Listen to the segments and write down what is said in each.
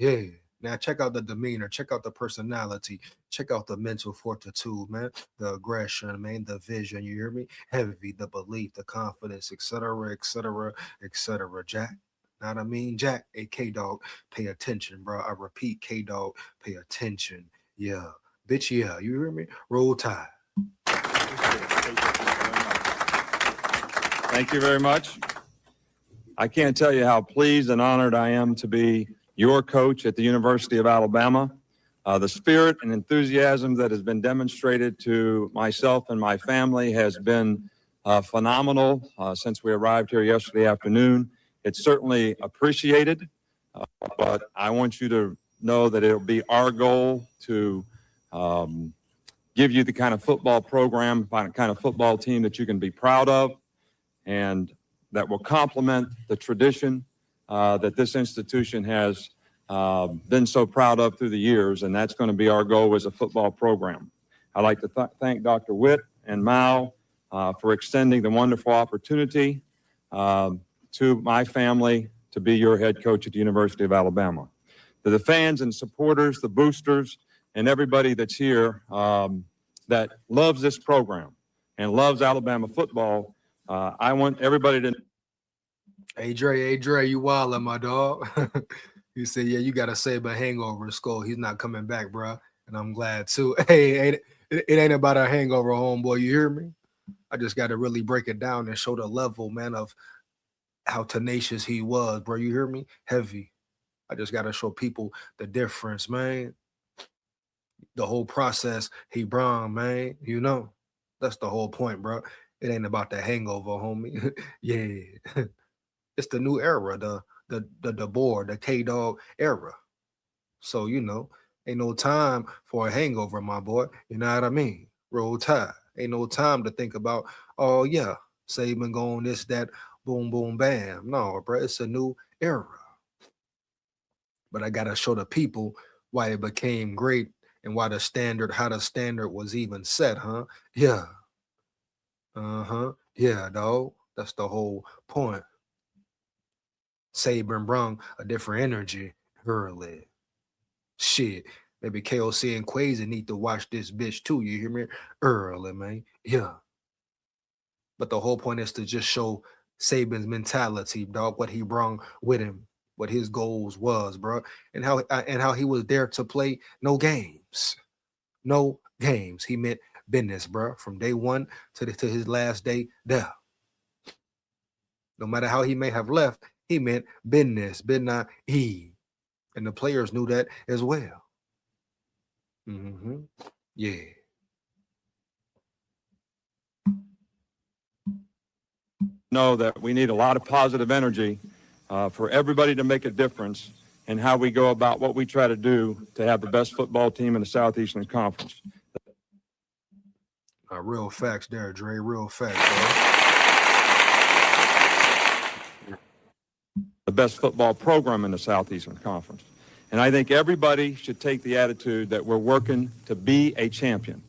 Yeah. Now check out the demeanor, check out the personality, check out the mental fortitude, man, the aggression, man, the vision. You hear me? Heavy, the belief, the confidence, etc., etc., etc. Jack. Know what I mean? Jack, a K Dog, pay attention, bro. I repeat, K Dog, pay attention. Yeah. Bitch, yeah. You hear me? Roll Tide. Thank you very much. I can't tell you how pleased and honored I am to be your coach at the University of Alabama. The spirit and enthusiasm that has been demonstrated to myself and my family has been phenomenal since we arrived here yesterday afternoon. It's certainly appreciated, but I want you to know that it'll be our goal to give you the kind of football program, kind of football team that you can be proud of, and that will complement the tradition that this institution has been so proud of through the years, and that's going to be our goal as a football program. I'd like to thank Dr. Witt and Mao for extending the wonderful opportunity to my family to be your head coach at the University of Alabama. To the fans and supporters, the boosters, and everybody that's here that loves this program and loves Alabama football, I want everybody to. Hey Dre, you wildin', my dog. You said, yeah, you got a SABAN hangover in school. He's not coming back, bro. And I'm glad too. Hey, it ain't about a hangover, homeboy. You hear me? I just got to really break it down and show the level, man, of how tenacious he was, bro. You hear me? Heavy. I just got to show people the difference, man. The whole process he brung, man. You know, that's the whole point, bro. It ain't about the hangover, homie. Yeah. It's the new era, the Deboer, the K Dog era. So you know, ain't no time for a hangover, my boy. You know what I mean? Roll Tide. Ain't no time to think about, oh yeah, Saban going this, that, boom, boom, bam. No, bro, it's a new era. But I gotta show the people why it became great and why the standard, how the standard was even set, huh? Yeah. Uh-huh. Yeah, dog. That's the whole point. Saban brung a different energy early. Shit. Maybe KOC and Quasi need to watch this bitch too. You hear me? Early, man. Yeah. But the whole point is to just show Saban's mentality, dog, what he brung with him, what his goals was, bro, and how he was there to play no games. No games. He meant business, bro, from day one to his last day there. No matter how he may have left, he meant business, business, he. And the players knew that as well. Mm-hmm. Yeah. Know that we need a lot of positive energy for everybody to make a difference in how we go about what we try to do to have the best football team in the Southeastern Conference. Real facts there, Dre. Real facts, bro. The best football program in the Southeastern Conference. And I think everybody should take the attitude that we're working to be a champion.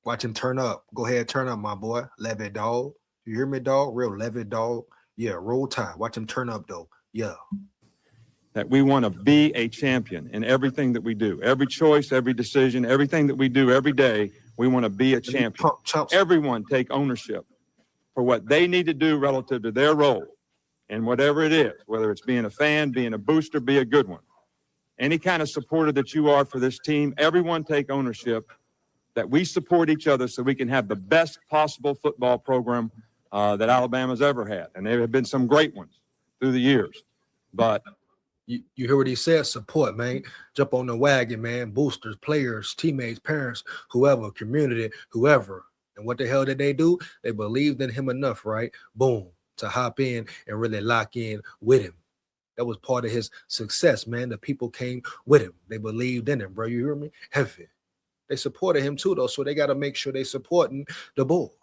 Watch him turn up. Go ahead, turn up, my boy. Levy, dog. You hear me, dog? Real Levy, dog. Yeah, roll tide. Watch him turn up, though. Yeah. That we want to be a champion in everything that we do. Every choice, every decision, everything that we do every day, we want to be a champion. Everyone take ownership for what they need to do relative to their role and whatever it is, whether it's being a fan, being a booster, be a good one. Any kind of supporter that you are for this team, everyone take ownership that we support each other so we can have the best possible football program that Alabama's ever had. And there have been some great ones through the years. But you hear what he said? Support, man. Jump on the wagon, man. Boosters, players, teammates, parents, whoever, community, whoever. And what the hell did they do? They believed in him enough, right? Boom, to hop in and really lock in with him. That was part of his success, man. The people came with him. They believed in him, bro. You hear me? Heavy. They supported him too, though, so they got to make sure they supporting the bull.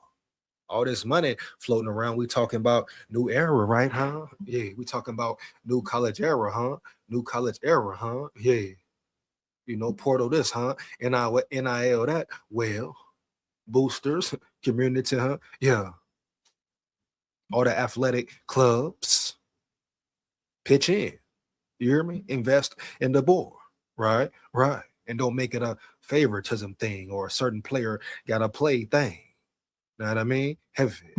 All this money floating around. We talking about new era, right, huh? Yeah, we talking about new college era, huh? New college era, huh? Yeah. You know, portal this, huh? NIL that. Well, boosters, community, huh? Yeah. All the athletic clubs. Pitch in. You hear me? Invest in the board, right? Right. And don't make it a favoritism thing or a certain player got to play thing. Know what I mean? Heavy.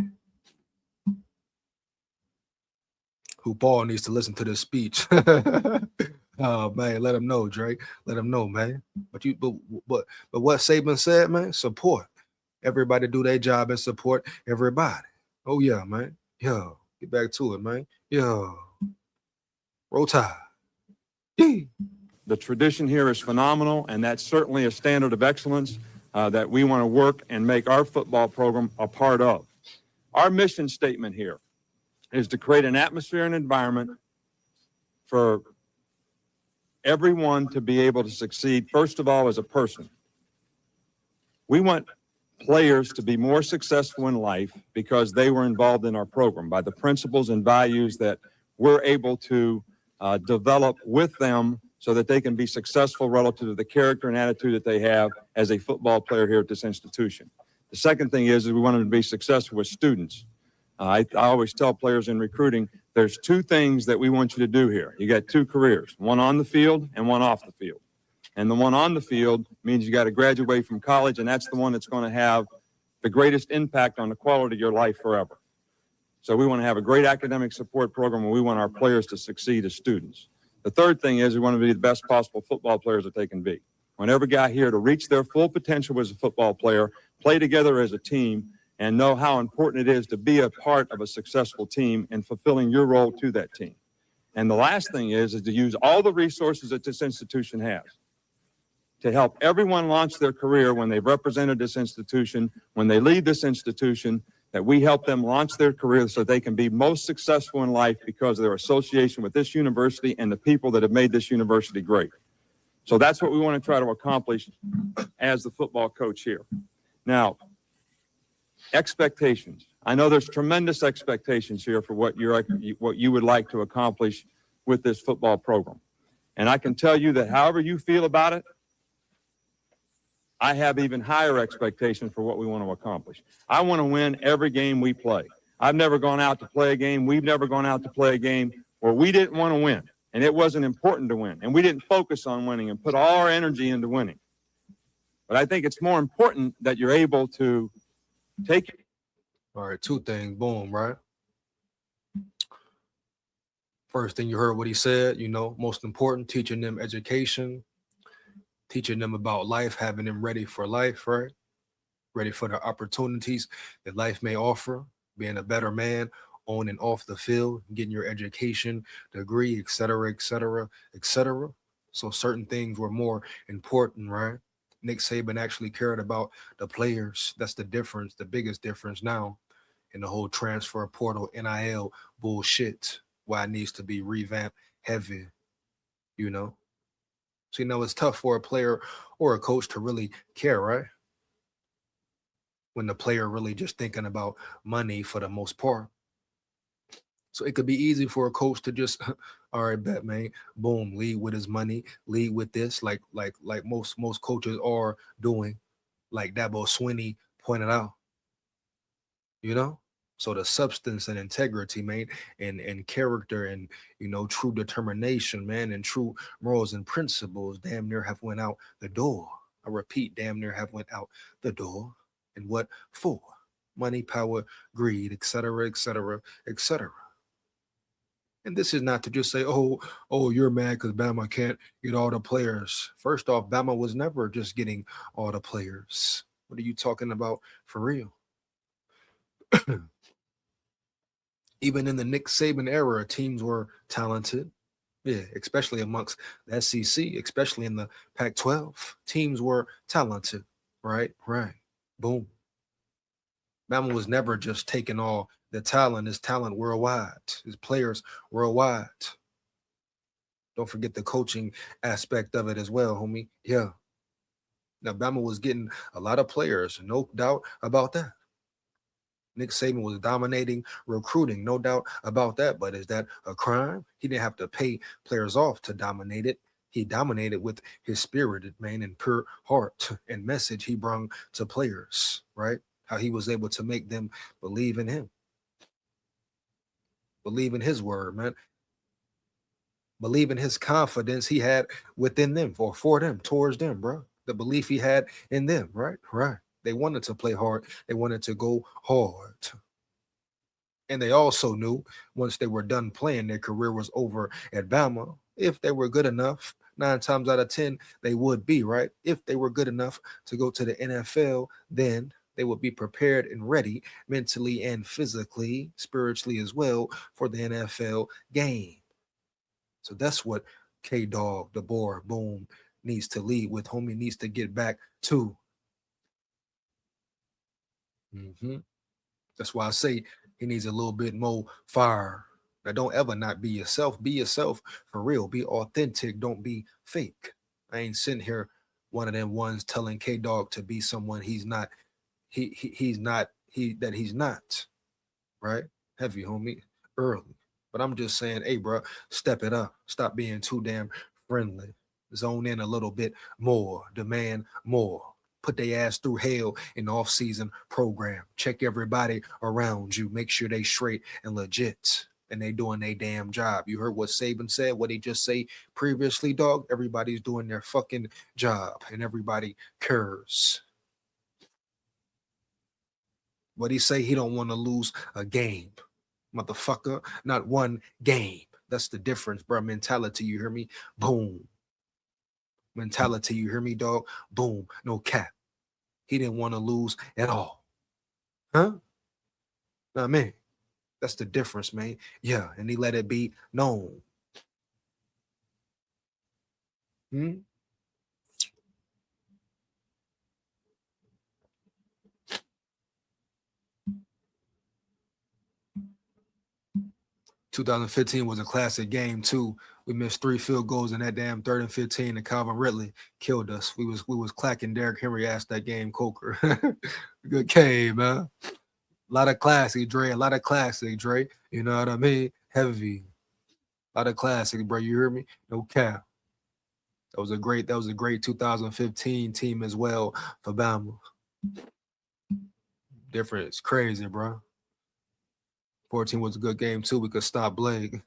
Who Paul needs to listen to this speech. Oh man, let him know, Drake. Let him know, man. But what Saban said, man, support. Everybody do their job and support everybody. Oh yeah, man. Yeah. Get back to it, man. Yeah. Roll Tide. Yeah. The tradition here is phenomenal, and that's certainly a standard of excellence that we want to work and make our football program a part of. Our mission statement here is to create an atmosphere and environment for everyone to be able to succeed, first of all, as a person. We want players to be more successful in life because they were involved in our program by the principles and values that we're able to develop with them so that they can be successful relative to the character and attitude that they have as a football player here at this institution. The second thing is we want them to be successful with students. I always tell players in recruiting, there's two things that we want you to do here. You got two careers, one on the field and one off the field. And the one on the field means you got to graduate from college, and that's the one that's going to have the greatest impact on the quality of your life forever. So we want to have a great academic support program, and we want our players to succeed as students. The third thing is we want to be the best possible football players that they can be. We want every guy here to reach their full potential as a football player, play together as a team, and know how important it is to be a part of a successful team and fulfilling your role to that team. And the last thing is to use all the resources that this institution has to help everyone launch their career when they've represented this institution, when they leave this institution, that we help them launch their career so they can be most successful in life because of their association with this university and the people that have made this university great. So that's what we want to try to accomplish as the football coach here. Now, expectations. I know there's tremendous expectations here for what you would like to accomplish with this football program. And I can tell you that however you feel about it, I have even higher expectations for what we want to accomplish. I want to win every game we play. I've never gone out to play a game. We've never gone out to play a game where we didn't want to win, and it wasn't important to win, and we didn't focus on winning and put all our energy into winning. But I think it's more important that you're able to take it. All right, two things. Boom, right? First thing you heard what he said, most important, teaching them education, teaching them about life, having them ready for life, right? Ready for the opportunities that life may offer, being a better man on and off the field, getting your education, degree, et cetera, et cetera, et cetera. So certain things were more important, right? Nick Saban actually cared about the players. That's the difference, the biggest difference now in the whole transfer portal, NIL bullshit, why it needs to be revamped heavy, So, it's tough for a player or a coach to really care, right? When the player really just thinking about money for the most part. So it could be easy for a coach to just, all right, bet, man, boom, lead with his money, lead with this, like most coaches are doing, like Dabo Swinney pointed out, So the substance and integrity, man, and character and true determination, man, and true morals and principles damn near have went out the door. I repeat, damn near have went out the door. And what for? Money, power, greed, et cetera, et cetera, et cetera. And this is not to just say, oh, you're mad because Bama can't get all the players. First off, Bama was never just getting all the players. What are you talking about for real? Even in the Nick Saban era, teams were talented. Yeah, especially amongst the SEC, especially in the Pac-12. Teams were talented, right? Right. Boom. Bama was never just taking all the talent, his talent worldwide, his players worldwide. Don't forget the coaching aspect of it as well, homie. Yeah. Now, Bama was getting a lot of players, no doubt about that. Nick Saban was dominating recruiting, no doubt about that. But is that a crime? He didn't have to pay players off to dominate it. He dominated with his spirited, man, and pure heart and message he brought to players, right? How he was able to make them believe in him. Believe in his word, man. Believe in his confidence he had within them or for them, towards them, bro. The belief he had in them, right? Right. They wanted to play hard. They wanted to go hard. And they also knew once they were done playing, their career was over at Bama. If they were good enough, 9 times out of 10, they would be, right? If they were good enough to go to the NFL, then they would be prepared and ready mentally and physically, spiritually as well for the NFL game. So that's what K-Dog, Deboer, Boom needs to lead with. Homie needs to get back to. That's why I say he needs a little bit more fire. Now, don't ever not be yourself. Be yourself for real. Be authentic. Don't be fake. I ain't sitting here one of them ones telling K-Dog to be someone he's not. He's not. He's not. Right? Heavy, homie. Early. But I'm just saying, hey, bro, step it up. Stop being too damn friendly. Zone in a little bit more. Demand more. Put their ass through hell in the off-season program. Check everybody around you. Make sure they straight and legit. And they doing their damn job. You heard what Saban said, what he just say previously, dog? Everybody's doing their fucking job. And everybody cares. What he say? He don't want to lose a game. Motherfucker, not one game. That's the difference, bro. Mentality, you hear me? Boom. Mentality, you hear me, dog? Boom. No cap. He didn't want to lose at all. Huh? Nah, man. That's the difference, man. Yeah, and he let it be known. 2015 was a classic game too. We missed 3 field goals in that damn 3rd and 15, and Calvin Ridley killed us. We was clacking Derrick Henry ass that game, Coker. Good game, man. A lot of classic, Dre. A lot of classic, Dre. You know what I mean? Heavy. A lot of classic, bro. You hear me? No cap. That was a great 2015 team as well for Bama. Difference. Crazy, bro. 14 was a good game too. We could stop Blake.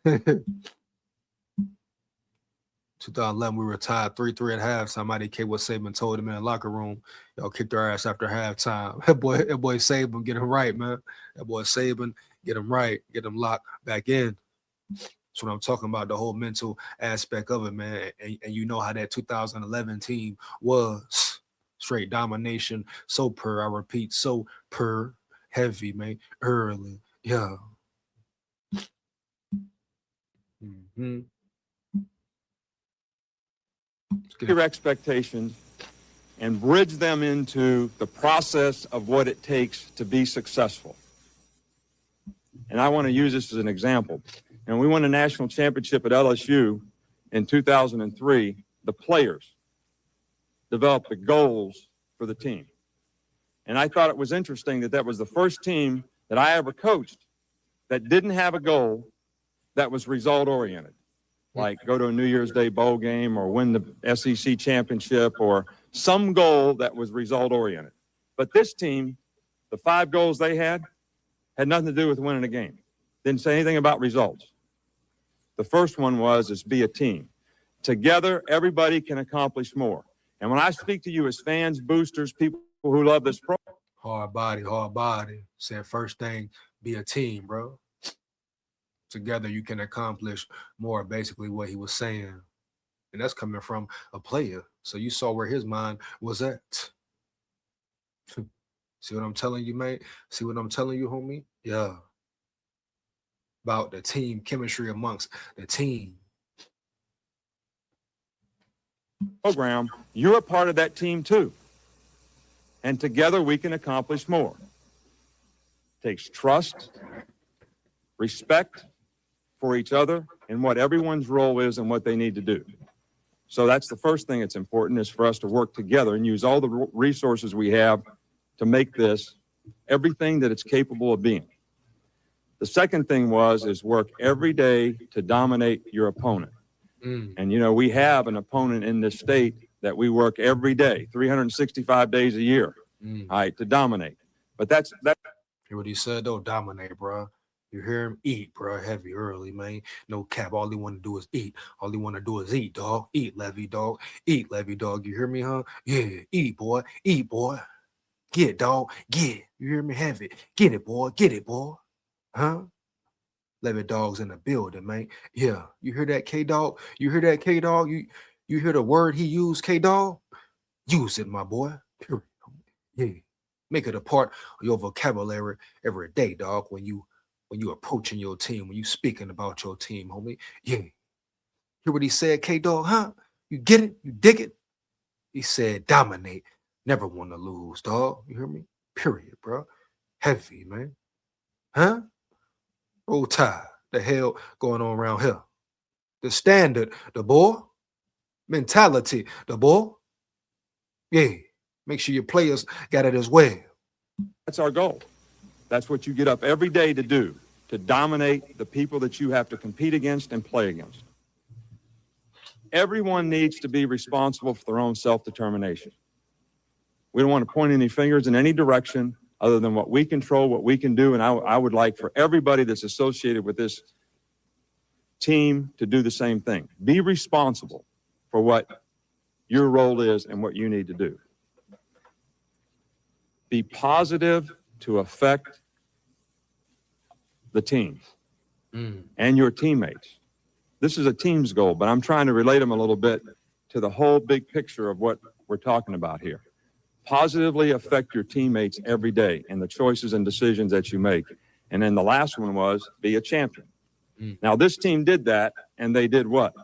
2011, we were tied 3-3 at halftime. I didn't care what Saban told him in the locker room. Y'all kicked our ass after halftime. That boy Saban, get him right, man. That boy Saban, get him right. Get him locked back in. That's what I'm talking about, the whole mental aspect of it, man. And you know how that 2011 team was. Straight domination. So I repeat, so heavy, man. Early. Yeah. Your expectations and bridge them into the process of what it takes to be successful. And I want to use this as an example. And we won a national championship at LSU in 2003. The players developed the goals for the team. And I thought it was interesting that that was the first team that I ever coached that didn't have a goal that was result-oriented, like go to a New Year's Day bowl game or win the SEC championship or some goal that was result-oriented. But this team, the 5 goals they had nothing to do with winning a game. Didn't say anything about results. The first one is be a team. Together, everybody can accomplish more. And when I speak to you as fans, boosters, people who love this program. Hard body. Said first thing, be a team, bro. Together you can accomplish more, basically what he was saying. And that's coming from a player. So you saw where his mind was at. See what I'm telling you, mate? See what I'm telling you, homie? Yeah. About the team chemistry amongst the team. Program, you're a part of that team too. And together we can accomplish more. It takes trust, respect for each other, and what everyone's role is and what they need to do. So that's the first thing that's important, is for us to work together and use all the resources we have to make this everything that it's capable of being. The second thing is work every day to dominate your opponent. And, you know, we have an opponent in this state that we work every day, 365 days a year, all right, to dominate. But that's. Hear what he said, though? Dominate, bro. You hear him? Eat, bro. Heavy early, man. No cap. All he want to do is eat. All he want to do is eat, dog. Eat, Levy, dog. Eat, Levy, dog. You hear me, huh? Yeah. Eat, boy. Eat, boy. Get it, dog. Get it. You hear me? Heavy. Get it, boy. Get it, boy. Huh? Levy dog's in the building, man. Yeah. You hear that, K dog? You hear that, K dog? You hear the word he used, K dog? Use it, my boy. Period. Yeah. Make it a part of your vocabulary every day, dog. When you approaching your team, when you speaking about your team, homie. Yeah. Hear what he said, K Dog, huh? You get it? You dig it? He said dominate. Never want to lose, dog. You hear me? Period, bro. Heavy, man. Huh? Roll Tide. The hell going on around here? The standard, the boy. Mentality, the boy. Yeah. Make sure your players got it as well. That's our goal. That's what you get up every day to do, to dominate the people that you have to compete against and play against. Everyone needs to be responsible for their own self-determination. We don't want to point any fingers in any direction other than what we control, what we can do, and I would like for everybody that's associated with this team to do the same thing. Be responsible for what your role is and what you need to do. Be positive to affect the team and your teammates. This is a team's goal, but I'm trying to relate them a little bit to the whole big picture of what we're talking about here. Positively affect your teammates every day in the choices and decisions that you make. And then the last one was be a champion. Now, this team did that, and they did what?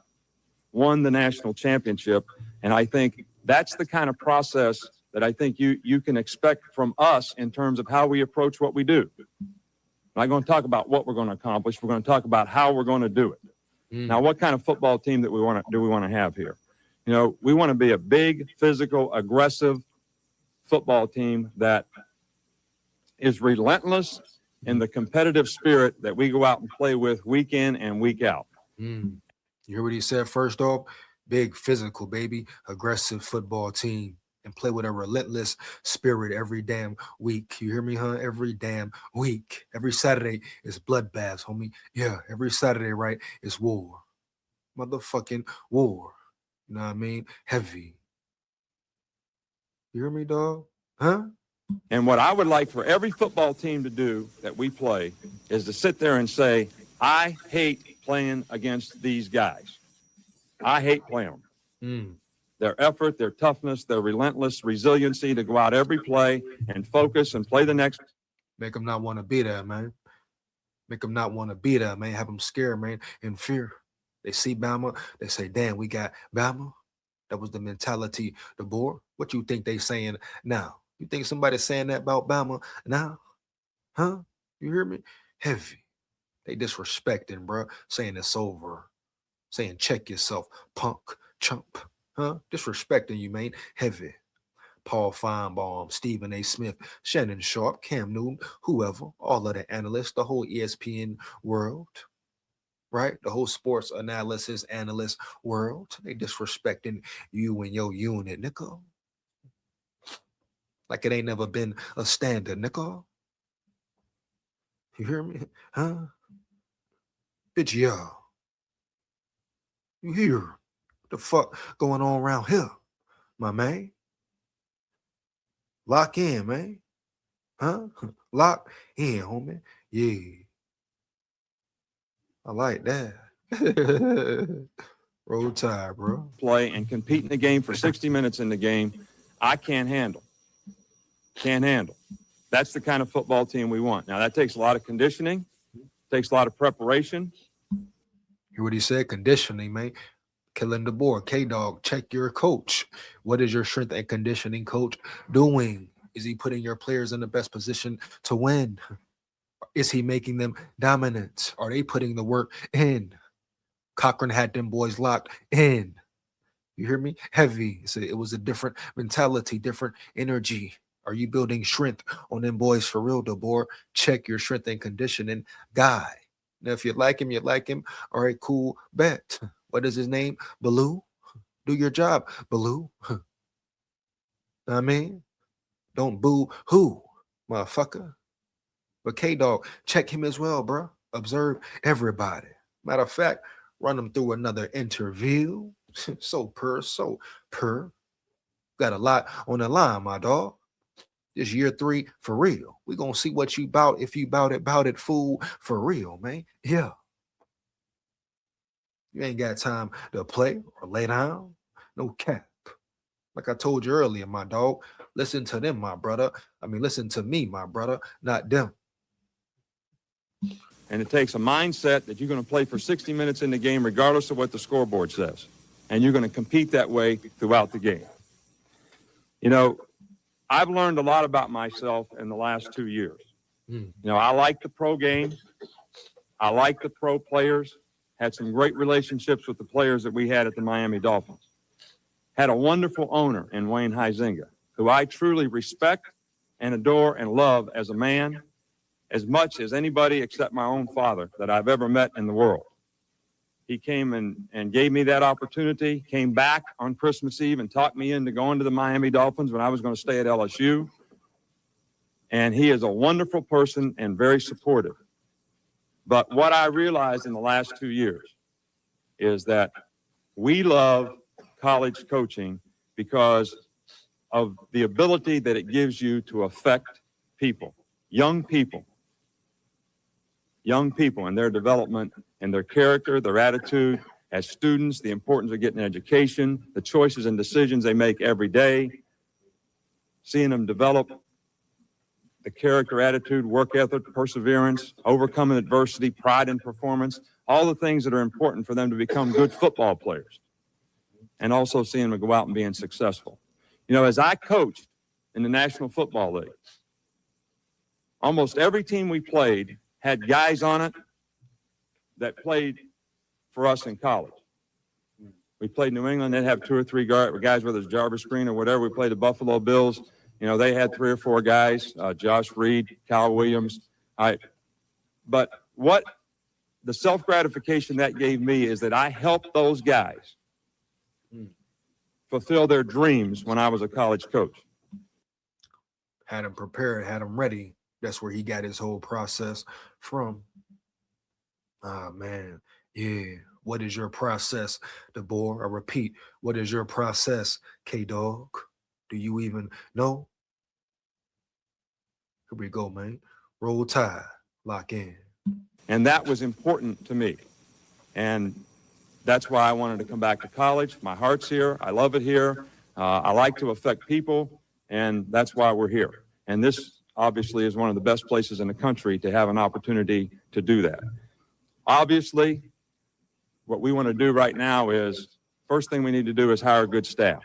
Won the national championship. And I think that's the kind of process that I think you can expect from us in terms of how we approach what we do. I'm not going to talk about what we're going to accomplish. We're going to talk about how we're going to do it. Now, what kind of football team do we want to have here? You know, we want to be a big, physical, aggressive football team that is relentless in the competitive spirit that we go out and play with week in and week out. You hear what he said first off? Big, physical, baby, aggressive football team. And play with a relentless spirit every damn week. You hear me, huh? Every damn week. Every Saturday is bloodbaths, homie. Yeah, every Saturday, right, is war. Motherfucking war. You know what I mean? Heavy. You hear me, dog? Huh? And what I would like for every football team to do that we play is to sit there and say, I hate playing against these guys. I hate playing them. Their effort, their toughness, their relentless resiliency to go out every play and focus and play the next. Make them not want to be there, man. Make them not want to be there, man. Have them scared, man, in fear. They see Bama, they say, damn, we got Bama. That was the mentality, Deboer. What you think they saying now? You think somebody's saying that about Bama now? Huh? You hear me? Heavy. They disrespecting, bro. Saying it's over. Saying check yourself, punk, chump. Huh? Disrespecting you, man. Heavy. Paul Feinbaum, Stephen A. Smith, Shannon Sharp, Cam Newton, whoever, all of the analysts, the whole ESPN world, right? The whole sports analysis analyst world. They disrespecting you and your unit, nigga. Like it ain't never been a standard, nigga. You hear me? Huh? Bitch, yeah. You hear what the fuck going on around here, my man? Lock in, man. Huh? Lock in, homie. Yeah. I like that. Roll Tide, bro. Play and compete in the game for 60 minutes in the game, I can't handle. Can't handle. That's the kind of football team we want. Now, that takes a lot of conditioning, takes a lot of preparation. Hear what he said? Conditioning, man. Kalen Deboer, K-Dog, check your coach. What is your strength and conditioning coach doing? Is he putting your players in the best position to win? Is he making them dominant? Are they putting the work in? Cochran had them boys locked in. You hear me? Heavy. So it was a different mentality, different energy. Are you building strength on them boys for real, Deboer? Check your strength and conditioning guy. Now, if you like him, you like him. All right, cool, bet. What is his name? Baloo? Do your job, Baloo. I mean, don't boo who, motherfucker. But K-Dog, check him as well, bro. Observe everybody. Matter of fact, run them through another interview. So per. Got a lot on the line, my dog. This year 3 for real. We gonna see what you bout. If you bout it, fool, for real, man. Yeah. You ain't got time to play or lay down. No cap. Like I told you earlier, my dog. Listen to them, my brother. I mean, listen to me, my brother, not them. And it takes a mindset that you're going to play for 60 minutes in the game regardless of what the scoreboard says. And you're going to compete that way throughout the game. You know, I've learned a lot about myself in the last 2 years. You know, I like the pro game. I like the pro players. Had some great relationships with the players that we had at the Miami Dolphins. Had a wonderful owner in Wayne Huizenga, who I truly respect and adore and love as a man, as much as anybody except my own father that I've ever met in the world. He came and gave me that opportunity, came back on Christmas Eve and talked me into going to the Miami Dolphins when I was going to stay at LSU. And he is a wonderful person and very supportive. But what I realized in the last 2 years is that we love college coaching because of the ability that it gives you to affect people, young people and their development and their character, their attitude as students, the importance of getting an education, the choices and decisions they make every day, seeing them develop the character, attitude, work ethic, perseverance, overcoming adversity, pride in performance, all the things that are important for them to become good football players, and also seeing them go out and being successful. You know, as I coached in the National Football League, almost every team we played had guys on it that played for us in college. We played New England, they'd have 2 or 3 guys, whether it's Jarvis Green or whatever. We played the Buffalo Bills. You know, they had 3 or 4 guys, Josh Reed, Kyle Williams. But what the self-gratification that gave me is that I helped those guys fulfill their dreams when I was a college coach. Had him prepared, had him ready. That's where he got his whole process from. Ah, man. Yeah. What is your process, Deboer? I repeat, what is your process, K-Dog? Do you even know? Here we go, man. Roll Tide. Lock in. And that was important to me. And that's why I wanted to come back to college. My heart's here. I love it here. I like to affect people, and that's why we're here. And this obviously is one of the best places in the country to have an opportunity to do that. Obviously, what we want to do right now is, first thing we need to do is hire good staff.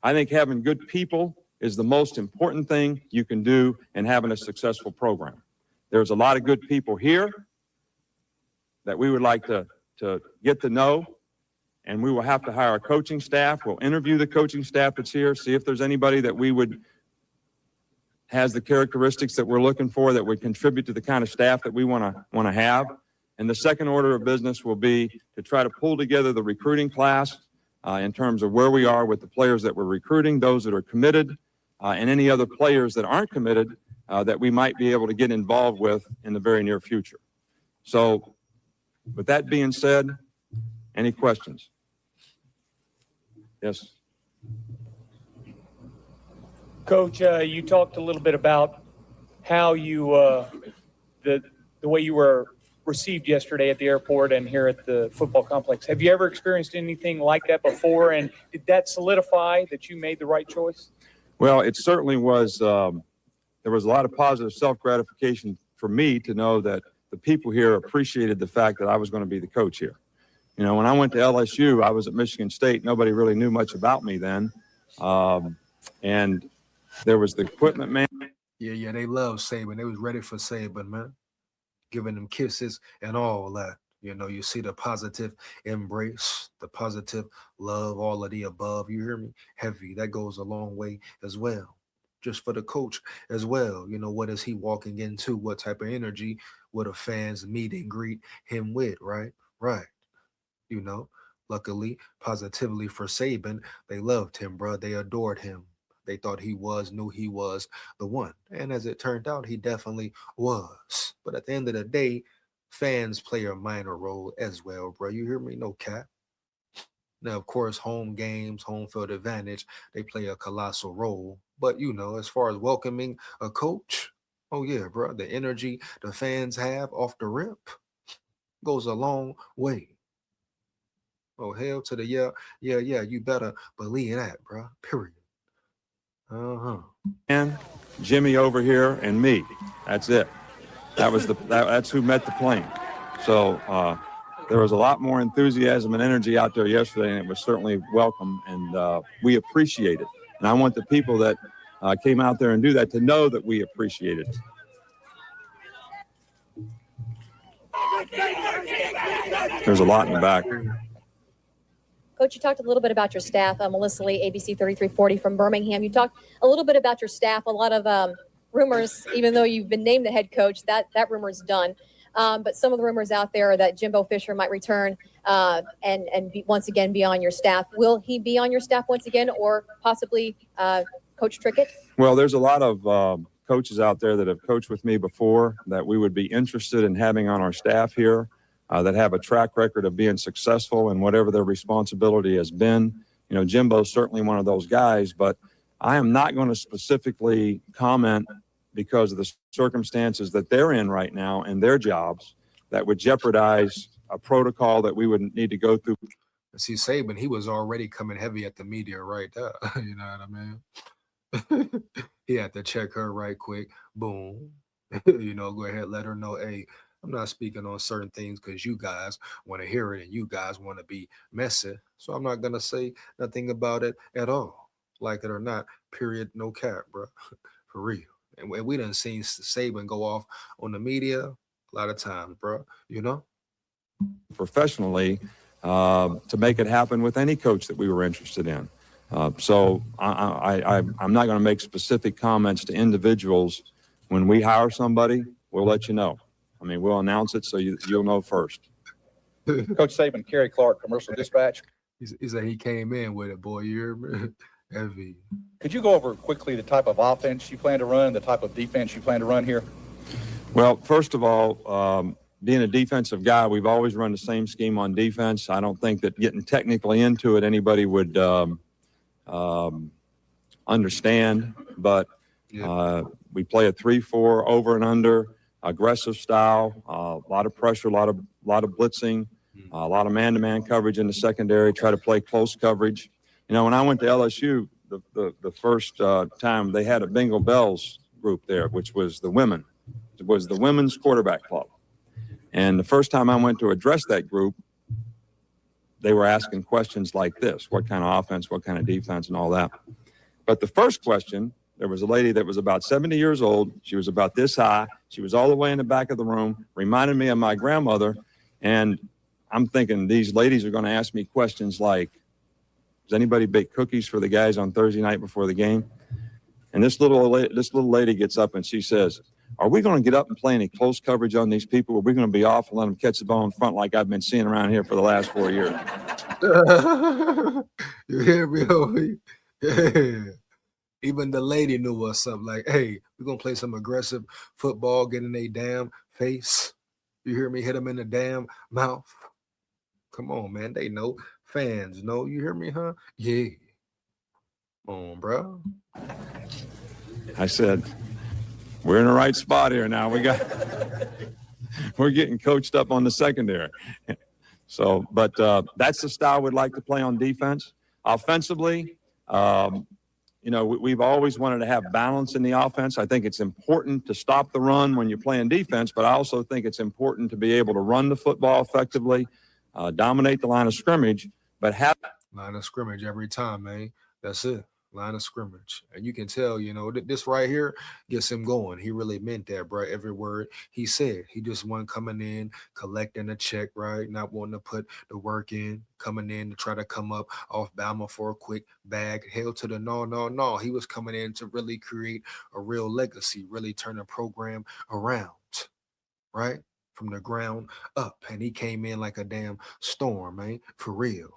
I think having good people is the most important thing you can do in having a successful program. There's a lot of good people here that we would like to get to know, and we will have to hire a coaching staff. We'll interview the coaching staff that's here, see if there's anybody that we would has the characteristics that we're looking for that would contribute to the kind of staff that we want to have. And the second order of business will be to try to pull together the recruiting class in terms of where we are with the players that we're recruiting, those that are committed, and any other players that aren't committed that we might be able to get involved with in the very near future. So with that being said, any questions? Yes. Coach, you talked a little bit about how you, the way you were received yesterday at the airport and here at the football complex. Have you ever experienced anything like that before? And did that solidify that you made the right choice? Well, it certainly was. There was a lot of positive self-gratification for me to know that the people here appreciated the fact that I was going to be the coach here. You know, when I went to LSU, I was at Michigan State. Nobody really knew much about me then. And there was the equipment man. Yeah, they love Saban. They was ready for Saban, man. Giving them kisses and all that. You know, you see the positive embrace, the positive love, all of the above. You hear me? Heavy. That goes a long way as well. Just for the coach as well. You know, what is he walking into? What type of energy would the fans meet and greet him with, right? Right. You know, luckily, positively for Saban, they loved him, bro. They adored him. They thought knew he was the one. And as it turned out, he definitely was. But at the end of the day, fans play a minor role as well, bro. You hear me? No cap. Now, of course, home games, home field advantage, they play a colossal role. But, as far as welcoming a coach, oh, yeah, bro, the energy the fans have off the rip goes a long way. Oh, hell to the yeah, yeah, yeah. You better believe that, bro. Period. Uh-huh. And Jimmy over here and me. That's it. That's who met the plane. So there was a lot more enthusiasm and energy out there yesterday, and it was certainly welcome, and we appreciate it. And I want the people that came out there and do that to know that we appreciate it. There's a lot in the back. Coach, you talked a little bit about your staff. Melissa Lee, ABC 3340 from Birmingham. You talked a little bit about your staff. A lot of rumors, even though you've been named the head coach, that rumor is done. But some of the rumors out there are that Jimbo Fisher might return once again be on your staff. Will he be on your staff once again, or possibly Coach Trickett? Well, there's a lot of coaches out there that have coached with me before that we would be interested in having on our staff here. That have a track record of being successful in whatever their responsibility has been. Jimbo's certainly one of those guys, but I am not going to specifically comment because of the circumstances that they're in right now and their jobs that would jeopardize a protocol that we would need to go through. See, Saban, he was already coming heavy at the media right there. You know what I mean? He had to check her right quick. Boom. Go ahead, let her know, hey, I'm not speaking on certain things because you guys want to hear it and you guys want to be messy. So I'm not going to say nothing about it at all. Like it or not, period, no cap, bro. For real. And we done seen Saban go off on the media a lot of times, bro. Professionally, to make it happen with any coach that we were interested in. So I'm not going to make specific comments to individuals. When we hire somebody, we'll let you know. We'll announce it so you'll know first. Coach Saban, Kerry Clark, Commercial Dispatch. He said he came in with it, boy. You hear me? Heavy. Could you go over quickly the type of offense you plan to run, the type of defense you plan to run here? Well, first of all, being a defensive guy, we've always run the same scheme on defense. I don't think that getting technically into it, anybody would understand. But we play a 3-4 over and under. Aggressive style, a lot of pressure, a lot of blitzing, a lot of man-to-man coverage in the secondary. Try to play close coverage. When I went to LSU, the first time they had a Bengal Bells group there, which was the women. It was the women's quarterback club. And the first time I went to address that group, they were asking questions like this: what kind of offense, what kind of defense, and all that. But the first question. There was a lady that was about 70 years old. She was about this high. She was all the way in the back of the room, reminded me of my grandmother. And I'm thinking these ladies are going to ask me questions like, does anybody bake cookies for the guys on Thursday night before the game? And this little lady gets up and she says, are we going to get up and play any close coverage on these people? Or are we going to be off and let them catch the ball in front like I've been seeing around here for the last 4 years? You hear me, homie? Yeah. Even the lady knew what's up. Like, hey, we're going to play some aggressive football, get in their damn face. You hear me? Hit them in the damn mouth. Come on, man. They know. Fans know. You hear me, huh? Yeah. Come on, bro. I said, we're in the right spot here now. We're getting coached up on the secondary. So, but that's the style we'd like to play on defense. Offensively, we've always wanted to have balance in the offense. I think it's important to stop the run when you're playing defense, but I also think it's important to be able to run the football effectively, dominate the line of scrimmage, but have line of scrimmage every time, man. That's it. Line of scrimmage. And you can tell, this right here gets him going. He really meant that, bro. Every word he said. He just wasn't coming in, collecting a check, right? Not wanting to put the work in, coming in to try to come up off Bama for a quick bag. Hell to the no. He was coming in to really create a real legacy, really turn the program around, right? From the ground up. And he came in like a damn storm, man. For real.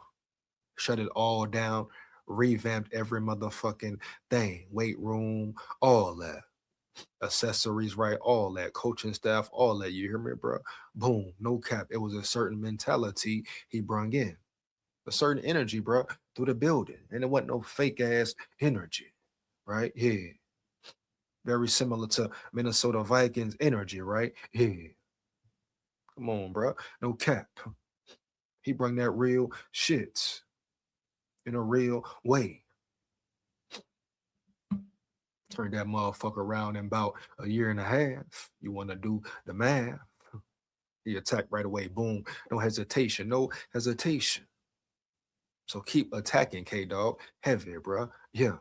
Shut it all down. Revamped every motherfucking thing, weight room, all that. accessories, right? All that, coaching staff, all that. You hear me, bro? Boom, no cap. It was a certain mentality he brung in, a certain energy, bro, through the building, and it wasn't no fake ass energy, right? Yeah, very similar to Minnesota Vikings energy, right? Yeah, come on, bro, no cap. He brung that real shit in a real way. Turned that motherfucker around in about a year and a half. You want to do the math? He attacked right away. Boom. No hesitation. No hesitation. So keep attacking, K-Dog. Heavy, bro. Yeah.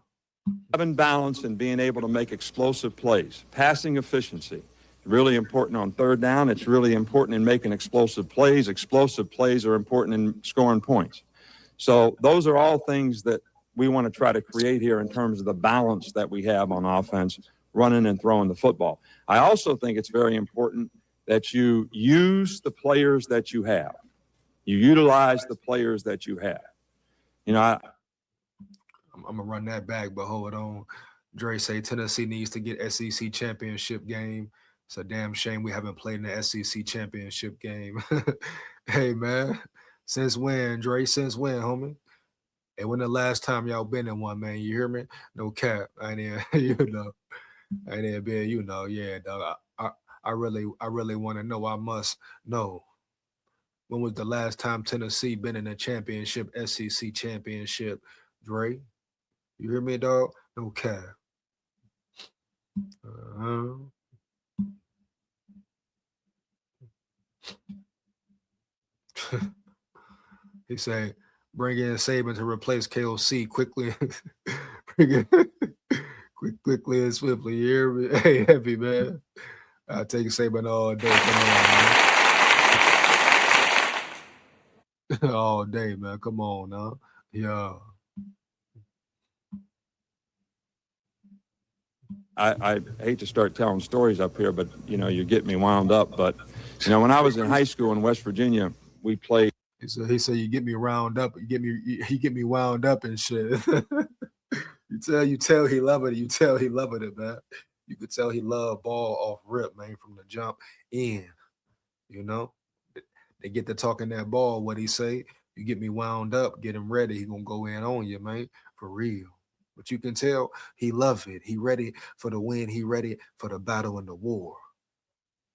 Having balance and being able to make explosive plays, passing efficiency, really important on third down. It's really important in making explosive plays. Explosive plays are important in scoring points. So those are all things that we want to try to create here in terms of the balance that we have on offense, running and throwing the football. I also think it's very important that you use the players that you have. You utilize the players that you have. You know, I'm gonna run that back, but hold on. Dre say Tennessee needs to get SEC championship game. It's a damn shame we haven't played in the SEC championship game. Hey man, since when, Dre? Since when, homie? And when the last time y'all been in one, man? You hear me? No cap. I ain't you know. I ain't been, you know, yeah, dog. I really want to know. I must know. When was the last time Tennessee been in a championship, SEC championship? Dre, you hear me, dog? No cap. Uh-huh. He said, bring in Saban to replace KOC quickly. Bring it quickly and swiftly. You hear me? Hey, heavy, man. I'll take Saban all day. Come on, man. All day, man. Come on now. Yeah. I hate to start telling stories up here, but, you know, you get me wound up. But, you know, when I was in high school in West Virginia, we played. He said you get me wound up, you get me wound up and shit. you tell he loving it. You tell he loving it, man. You could tell he loved ball off rip, man, from the jump in. You know, they get to talking that ball. What he say? You get me wound up, get him ready. He gonna go in on you, man, for real. But you can tell he love it. He ready for the win. He ready for the battle and the war.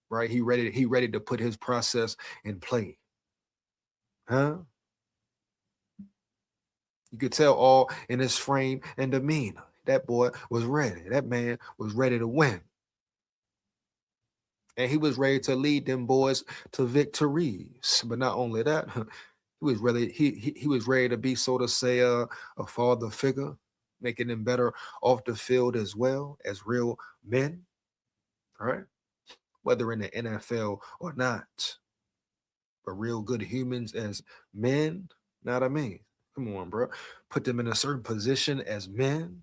Right? He ready to put his process in play. Huh? You could tell all in his frame and demeanor. That boy was ready. That man was ready to win. And he was ready to lead them boys to victories. But not only that, he was really he was ready to be, so to say, a father figure, making them better off the field as well as real men. All right. Whether in the NFL or not. But real good humans as men, not I mean. Come on, bro. Put them in a certain position as men.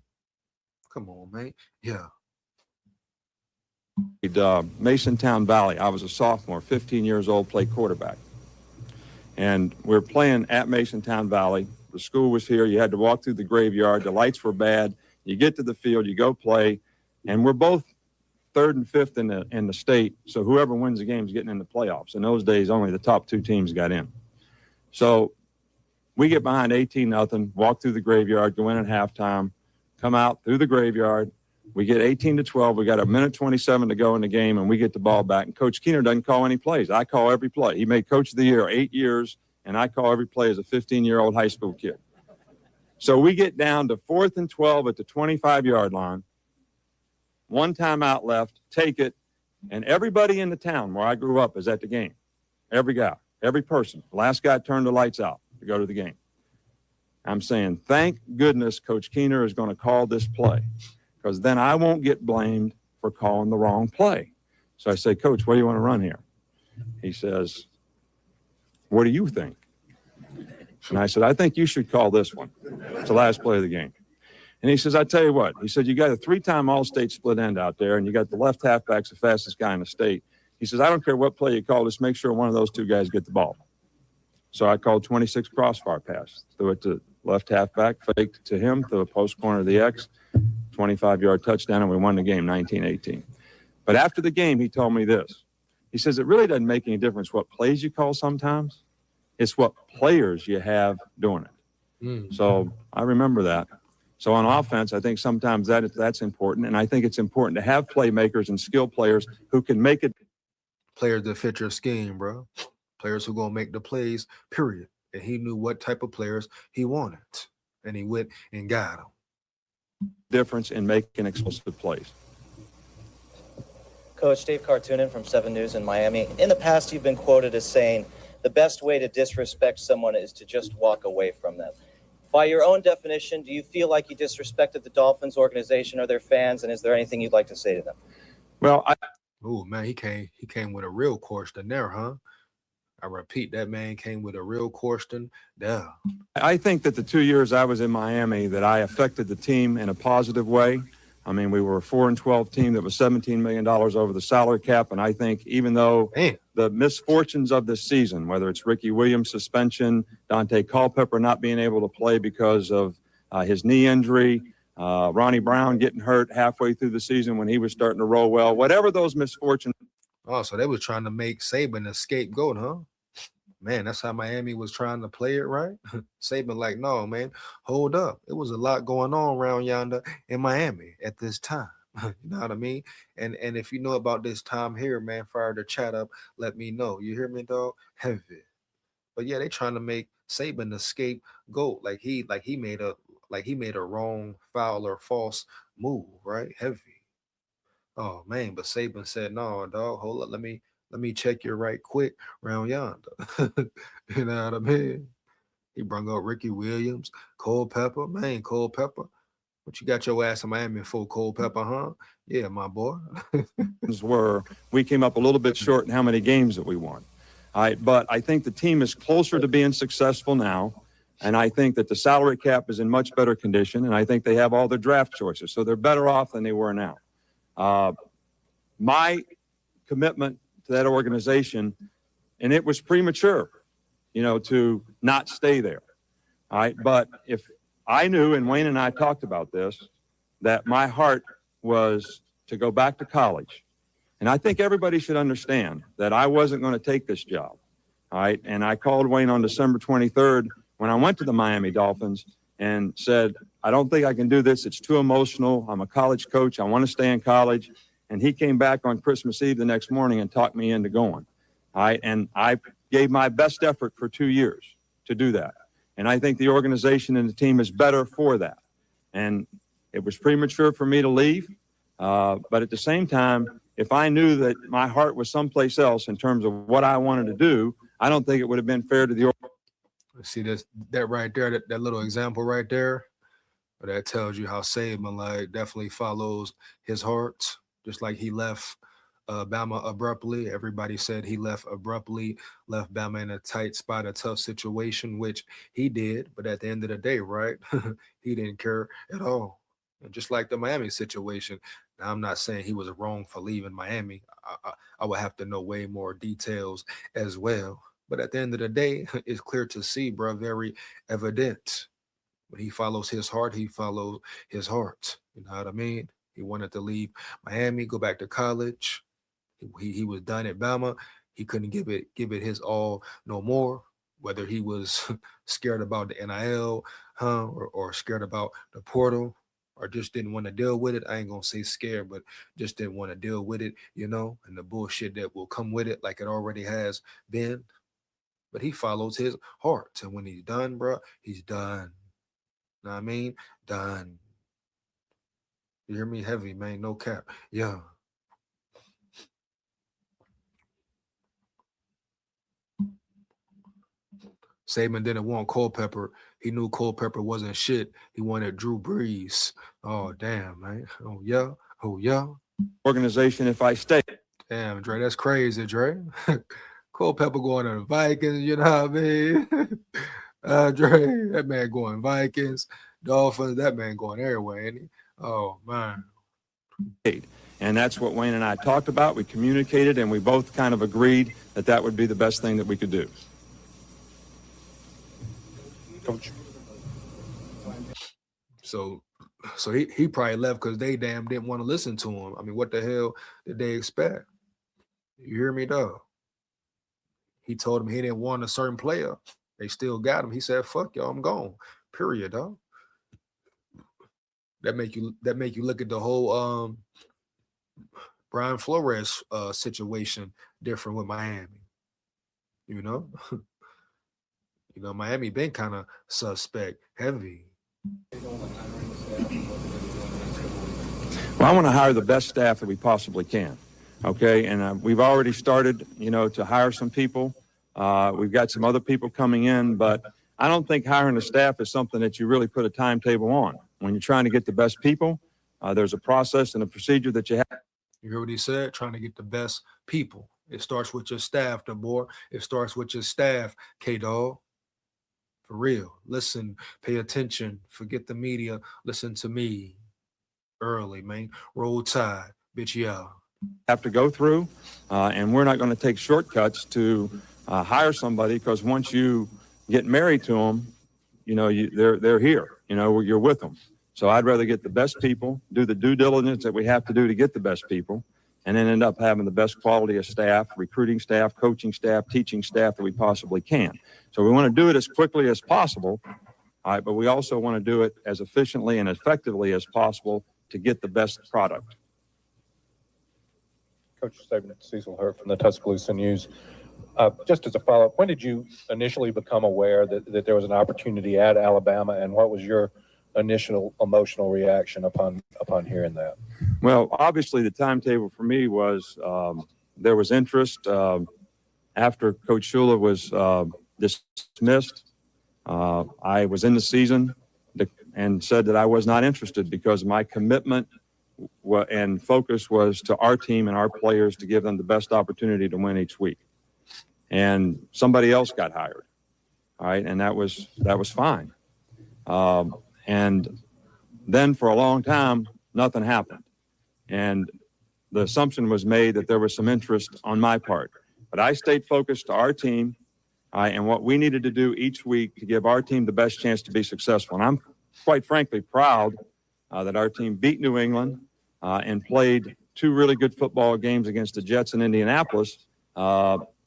Come on, man. Yeah. Masontown Valley. I was a sophomore, 15 years old, played quarterback. And we were playing at Masontown Valley. The school was here. You had to walk through the graveyard. The lights were bad. You get to the field, you go play, and we're both third and fifth in the state. So whoever wins the game is getting in the playoffs. In those days, only the top two teams got in. So we get behind 18-0, walk through the graveyard, go in at halftime, come out through the graveyard. We get 18-12. We got a minute 27 to go in the game, and we get the ball back. And Coach Keener doesn't call any plays. I call every play. He made Coach of the Year 8 years, and I call every play as a 15-year-old high school kid. So we get down to 4th and 12 at the 25-yard line. One timeout left, take it, and everybody in the town where I grew up is at the game. Every guy, every person. The last guy turned the lights out to go to the game. I'm saying, thank goodness Coach Keener is going to call this play, because then I won't get blamed for calling the wrong play. So I say, Coach, what do you want to run here? He says, what do you think? And I said, I think you should call this one. It's the last play of the game. And he says, I tell you what. He said, you got a 3-time All-State split end out there, and you got the left halfback's the fastest guy in the state. He says, I don't care what play you call, just make sure one of those two guys get the ball. So I called 26 crossfire pass. Threw it to left halfback, faked to him, threw a post corner of the X, 25-yard touchdown, and we won the game 19-18. But after the game, he told me this. He says, it really doesn't make any difference what plays you call sometimes. It's what players you have doing it. Mm. So I remember that. So on offense, I think sometimes that's important. And I think it's important to have playmakers and skilled players who can make it. Players that fit your scheme, bro. Players who gonna make the plays, period. And he knew what type of players he wanted. And he went and got them. Difference in making explosive plays. Coach, Dave Cartoonin from 7 News in Miami. In the past, you've been quoted as saying the best way to disrespect someone is to just walk away from them. By your own definition, do you feel like you disrespected the Dolphins organization or their fans, and is there anything you'd like to say to them? Well, Oh man, he came with a real question there, huh? I repeat, that man came with a real question there. I think that the 2 years I was in Miami, that I affected the team in a positive way. I mean, we were a 4-12 team that was $17 million over the salary cap. And I think even though the misfortunes of this season, whether it's Ricky Williams' suspension, Dante Culpepper not being able to play because of his knee injury, Ronnie Brown getting hurt halfway through the season when he was starting to roll well, whatever those misfortunes. Oh, so they was trying to make Saban a scapegoat, huh? Man, that's how Miami was trying to play it, right? Saban like, no, man, hold up. It was a lot going on around yonder in Miami at this time. You know what I mean? And if you know about this time here, man, fire the chat up. Let me know. You hear me, dog? Heavy. But yeah, they trying to make Saban the scapegoat, like he made a wrong, foul, or false move, right? Heavy. Oh man, but Saban said, no, dog, hold up, let me check you right quick round yonder. You know what I mean? He brung up Ricky Williams, Culpepper. Man, Culpepper. What you got your ass in Miami for, Culpepper, huh? Yeah, my boy. Were we came up a little bit short in how many games that we won. All right, but I think the team is closer to being successful now. And I think that the salary cap is in much better condition. And I think they have all their draft choices. So they're better off than they were now. My commitment to that organization, and it was premature, to not stay there. All right. But if I knew, and Wayne and I talked about this, that my heart was to go back to college. And I think everybody should understand that I wasn't going to take this job. All right. And I called Wayne on December 23rd when I went to the Miami Dolphins and said, I don't think I can do this. It's too emotional. I'm a college coach. I want to stay in college. And he came back on Christmas Eve the next morning and talked me into going. All right. And I gave my best effort for 2 years to do that. And I think the organization and the team is better for that. And it was premature for me to leave. But at the same time, if I knew that my heart was someplace else in terms of what I wanted to do, I don't think it would have been fair to the organization. See that right there, that little example right there, that tells you how Saban definitely follows his heart, just like he left Bama abruptly. Everybody said he left abruptly, left Bama in a tight spot, a tough situation, which he did. But at the end of the day, right, he didn't care at all. And just like the Miami situation, now, I'm not saying he was wrong for leaving Miami. I would have to know way more details as well. But at the end of the day, it's clear to see, bro, very evident. When he follows his heart, he follows his heart. You know what I mean? He wanted to leave Miami, go back to college. He was done at Bama. He couldn't give it his all no more. Whether he was scared about the NIL, or scared about the portal, or just didn't want to deal with it. I ain't gonna say scared, but just didn't want to deal with it, and the bullshit that will come with it, like it already has been. But he follows his heart. And when he's done, bro, he's done. Know what I mean? Done. You hear me? Heavy, man. No cap. Yeah. Saban didn't want Culpepper. He knew Culpepper wasn't shit. He wanted Drew Brees. Oh, damn, man. Oh, yeah. Oh, yeah. Organization if I stay. Damn, Dre, that's crazy, Dre. Culpepper going to the Vikings, you know what I mean? Dre, that man going Vikings, Dolphins, that man going everywhere, ain't he? Oh, man. And that's what Wayne and I talked about. We communicated, and we both kind of agreed that that would be the best thing that we could do. Coach. So So he probably left because they damn didn't want to listen to him. I mean, what the hell did they expect? You hear me, though? He told him he didn't want a certain player. They still got him. He said, "Fuck y'all, I'm gone." Period, dog. That make you look at the whole Brian Flores situation different with Miami. You know, Miami been kind of suspect heavy. Well, I want to hire the best staff that we possibly can. Okay, and we've already started, to hire some people. We've got some other people coming in, but I don't think hiring a staff is something that you really put a timetable on. When you're trying to get the best people, there's a process and a procedure that you have. You hear what he said? Trying to get the best people. It starts with your staff, Deboer. It starts with your staff, K-Dog. For real. Listen, pay attention. Forget the media. Listen to me. Early, man. Roll Tide. Bitch, yeah. Have to go through, and we're not going to take shortcuts to hire somebody, because once you get married to them, they're here. You're with them. So I'd rather get the best people, do the due diligence that we have to do to get the best people, and then end up having the best quality of staff, recruiting staff, coaching staff, teaching staff that we possibly can. So we want to do it as quickly as possible, all right, but we also want to do it as efficiently and effectively as possible to get the best product. Coach Saban, Cecil Hurt from the Tuscaloosa News. Just as a follow-up, when did you initially become aware that there was an opportunity at Alabama, and what was your initial emotional reaction upon hearing that? Well, obviously the timetable for me was there was interest after Coach Shula was dismissed. I was in the season and said that I was not interested because my commitment and focus was to our team and our players to give them the best opportunity to win each week. And somebody else got hired, all right, and that was fine. And then for a long time, nothing happened. And the assumption was made that there was some interest on my part. But I stayed focused to our team and what we needed to do each week to give our team the best chance to be successful. And I'm quite frankly proud that our team beat New England and played two really good football games against the Jets in Indianapolis,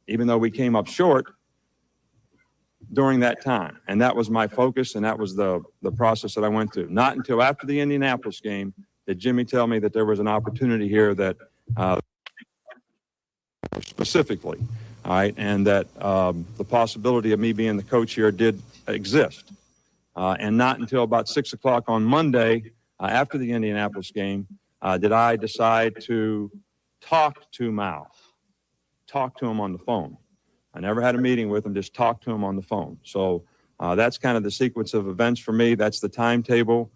even though we came up short during that time. And that was my focus, and that was the process that I went through. Not until after the Indianapolis game did Jimmy tell me that there was an opportunity here that specifically, all right, and that the possibility of me being the coach here did exist. And not until about 6 o'clock on Monday, after the Indianapolis game, did I decide to talk to Mal, talk to him on the phone. I never had a meeting with him, just talk to him on the phone. So that's kind of the sequence of events for me. That's the timetable.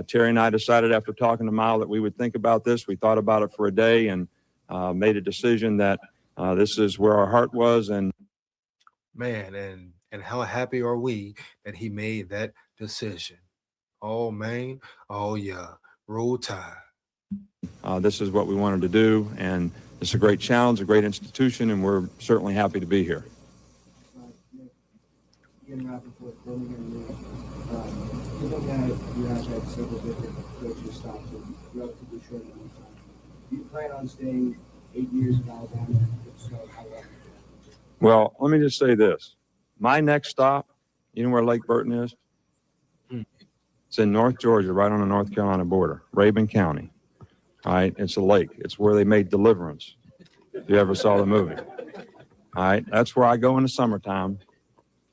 Terry and I decided after talking to Mal that we would think about this. We thought about it for a day and made a decision that this is where our heart was. And man, and how happy are we that he made that decision? Oh, man. Oh, yeah. Roll Tide. This is what we wanted to do, and it's a great challenge, a great institution, and we're certainly happy to be here. Given that you have had several different coaching stops in relatively short amount of time, do you plan on staying 8 years in Alabama? So how long? Well, let me just say this. My next stop, you know where Lake Burton is? It's in North Georgia, right on the North Carolina border, Rabun County. All right, it's a lake. It's where they made Deliverance, if you ever saw the movie. All right, that's where I go in the summertime.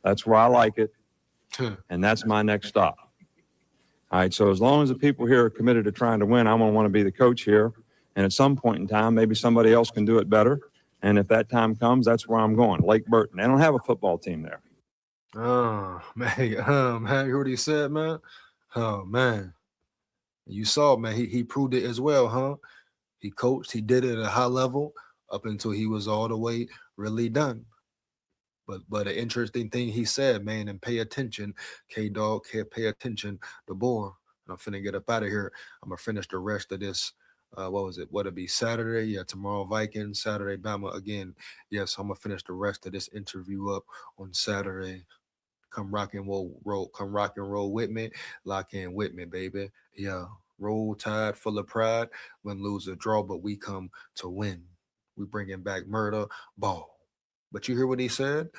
That's where I like it, and that's my next stop. All right, so as long as the people here are committed to trying to win, I'm going to want to be the coach here, and at some point in time, maybe somebody else can do it better, and if that time comes, that's where I'm going, Lake Burton. They don't have a football team there. Oh, man. You heard what he said, man? Oh, man. You saw, man, he proved it as well, huh? He coached, he did it at a high level up until he was all the way really done. But an interesting thing he said, man, and pay attention, K-Dog, pay attention, Deboer. I'm finna get up out of here. I'm gonna finish the rest of this. What'll be Saturday? Yeah, tomorrow Vikings, Saturday Bama again. Yes, I'm gonna finish the rest of this interview up on Saturday. Come rock and roll with me. Lock in with me, baby. Yeah. Roll Tide, full of pride. Win, lose, or draw, but we come to win. We bringing back murder, ball. But you hear what he said?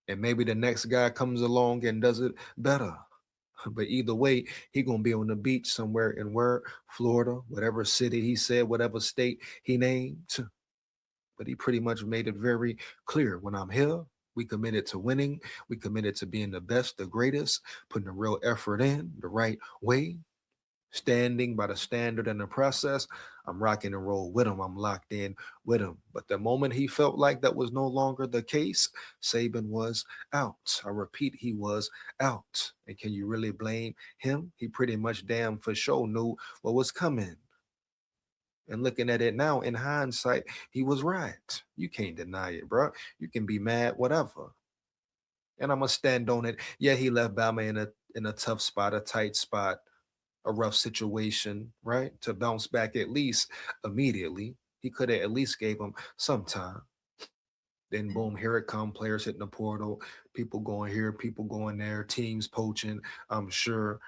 And maybe the next guy comes along and does it better. But either way, he gonna be on the beach somewhere in where Florida, whatever city he said, whatever state he named. But he pretty much made it very clear. When I'm here, we committed to winning. We committed to being the best, the greatest, putting the real effort in the right way, standing by the standard and the process. I'm rocking and roll with him. I'm locked in with him. But the moment he felt like that was no longer the case, Saban was out. I repeat, he was out. And can you really blame him? He pretty much damn for sure knew what was coming. And looking at it now in hindsight, he was right. You can't deny it, bro. You can be mad, whatever. And I'm gonna stand on it. Yeah, he left Bama in a tough spot, a tight spot, a rough situation, right? To bounce back at least immediately. He could have at least gave him some time. Then boom, here it come, players hitting the portal, people going here, people going there, teams poaching. I'm sure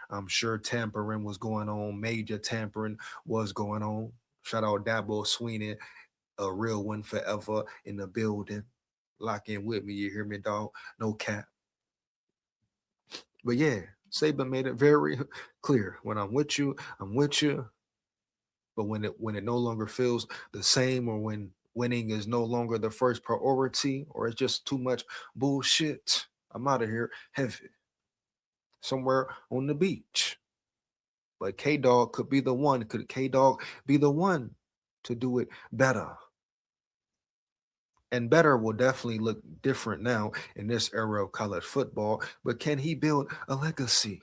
tampering was going on, major tampering was going on. Shout out Dabo Sweeney, a real one forever in the building. Lock in with me, you hear me, dog? No cap. But yeah, Saban made it very clear. When I'm with you, I'm with you. But when it no longer feels the same, or when winning is no longer the first priority, or it's just too much bullshit, I'm out of here heavy. Somewhere on the beach. But K-Dog could be the one. Could K-Dog be the one to do it better? And better will definitely look different now in this era of college football. But can he build a legacy?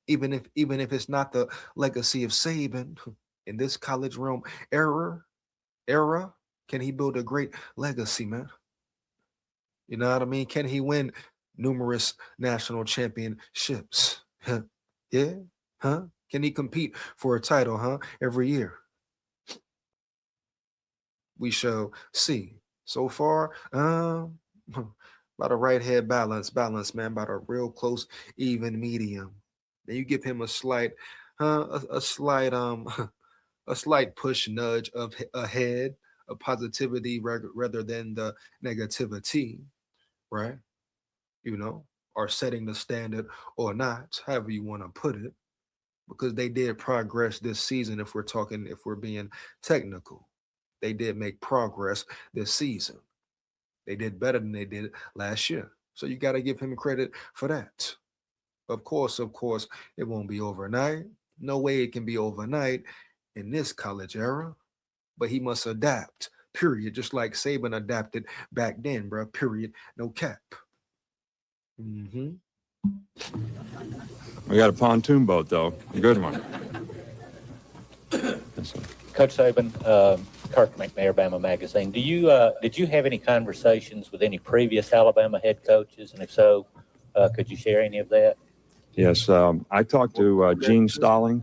Even if it's not the legacy of Saban in this college realm era, can he build a great legacy, man? You know what I mean? Can he win numerous national championships? Yeah? Huh? Can he compete for a title, huh? Every year? We shall see. So far, about a right head balance, man, about a real close, even medium. Then you give him a slight, a slight push nudge of ahead, of positivity rather than the negativity, right? You know, or setting the standard or not, however you want to put it, because they did progress this season. If we're being technical, they did make progress this season. They did better than they did last year. So you got to give him credit for that. Of course, it won't be overnight. No way it can be overnight in this college era, but he must adapt, period. Just like Saban adapted back then, bro, period. No cap. Mm-hmm. We got a pontoon boat, though. A good one. Coach Saban, Kirk McNair, Bama Magazine. Did you have any conversations with any previous Alabama head coaches? And if so, could you share any of that? Yes, I talked to Gene Stalling,